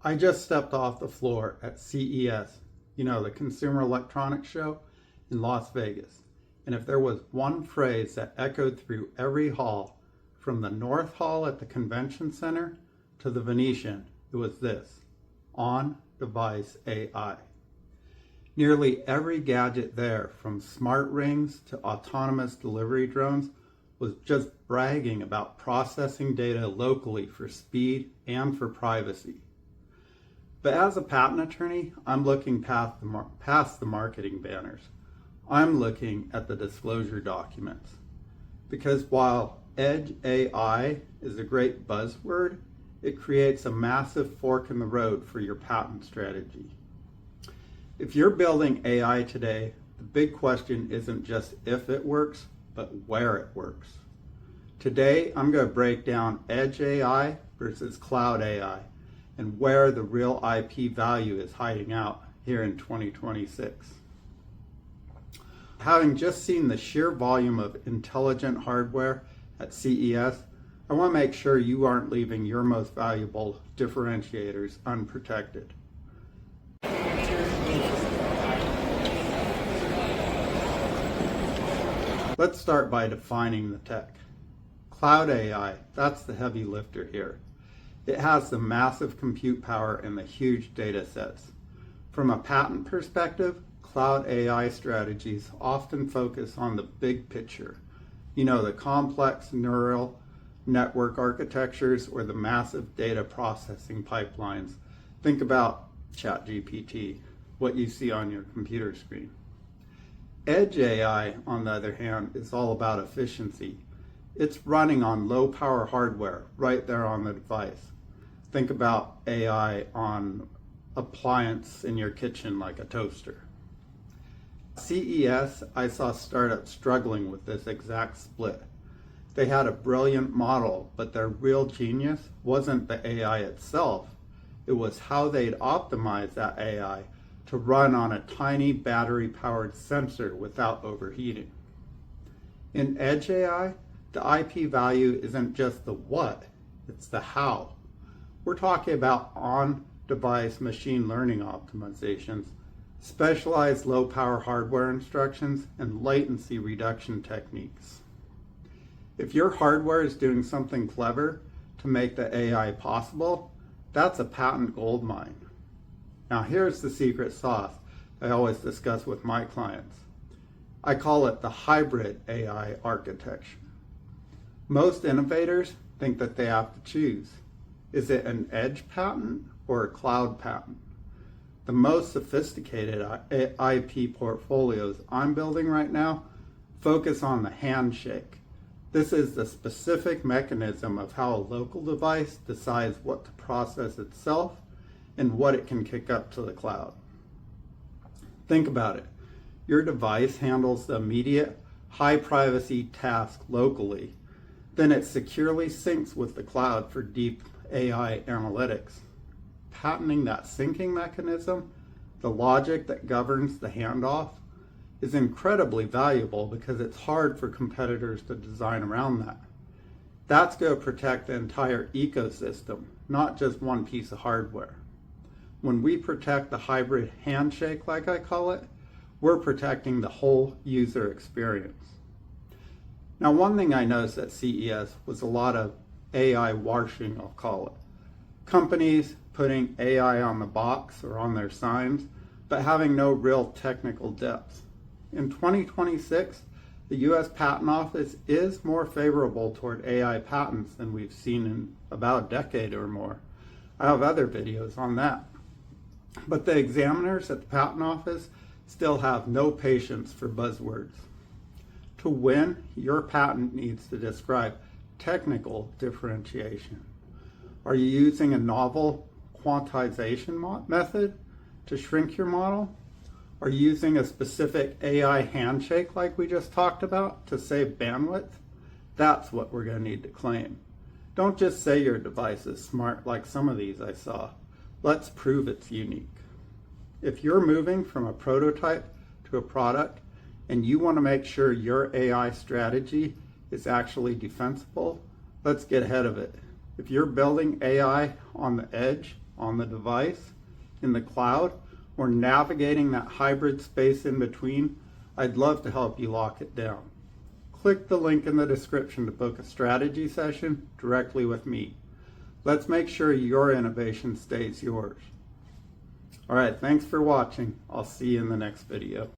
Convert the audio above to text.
I just stepped off the floor at CES, the Consumer Electronics Show in Las Vegas. And if there was one phrase that echoed through every hall, from the North Hall at the Convention Center to the Venetian, it was this: on-device AI. Nearly every gadget there, from smart rings to autonomous delivery drones, was just bragging about processing data locally for speed and for privacy. But as a patent attorney, I'm looking past the marketing banners. I'm looking at the disclosure documents. Because while Edge AI is a great buzzword, it creates a massive fork in the road for your patent strategy. If you're building AI today, the big question isn't just if it works, but where it works. Today, I'm going to break down Edge AI versus Cloud AI and where the real IP value is hiding out here in 2026. Having just seen the sheer volume of intelligent hardware at CES, I want to make sure you aren't leaving your most valuable differentiators unprotected. Let's start by defining the tech. Cloud AI, that's the heavy lifter here. It has the massive compute power and the huge data sets. From a patent perspective, cloud AI strategies often focus on the big picture. The complex neural network architectures or the massive data processing pipelines. Think about ChatGPT, what you see on your computer screen. Edge AI, on the other hand, is all about efficiency. It's running on low power hardware right there on the device. Think about AI on appliance in your kitchen like a toaster. CES, I saw startups struggling with this exact split. They had a brilliant model, but their real genius wasn't the AI itself. It was how they'd optimize that AI to run on a tiny battery-powered sensor without overheating. In Edge AI, the IP value isn't just the what, it's the how. We're talking about on-device machine learning optimizations, specialized low-power hardware instructions, and latency reduction techniques. If your hardware is doing something clever to make the AI possible, that's a patent goldmine. Now here's the secret sauce I always discuss with my clients. I call it the hybrid AI architecture. Most innovators think that they have to choose. Is it an edge patent or a cloud patent? The most sophisticated IP portfolios I'm building right now focus on the handshake. This is the specific mechanism of how a local device decides what to process itself and what it can kick up to the cloud. Think about it. Your device handles the immediate high privacy task locally. Then it securely syncs with the cloud for deep AI analytics. Patenting that syncing mechanism, the logic that governs the handoff, is incredibly valuable because it's hard for competitors to design around that. That's going to protect the entire ecosystem, not just one piece of hardware. When we protect the hybrid handshake, like I call it, we're protecting the whole user experience. Now, one thing I noticed at CES was a lot of AI washing, I'll call it. Companies putting AI on the box or on their signs, but having no real technical depth. In 2026, the US Patent Office is more favorable toward AI patents than we've seen in about a decade or more. I have other videos on that. But the examiners at the Patent Office still have no patience for buzzwords. To win, your patent needs to describe technical differentiation. Are you using a novel quantization method to shrink your model? Are you using a specific AI handshake like we just talked about to save bandwidth? That's what we're going to need to claim. Don't just say your device is smart like some of these I saw. Let's prove it's unique. If you're moving from a prototype to a product and you want to make sure your AI strategy is actually defensible, let's get ahead of it. If you're building AI on the edge, on the device, in the cloud, or navigating that hybrid space in between, I'd love to help you lock it down. Click the link in the description to book a strategy session directly with me. Let's make sure your innovation stays yours. All right, thanks for watching. I'll see you in the next video.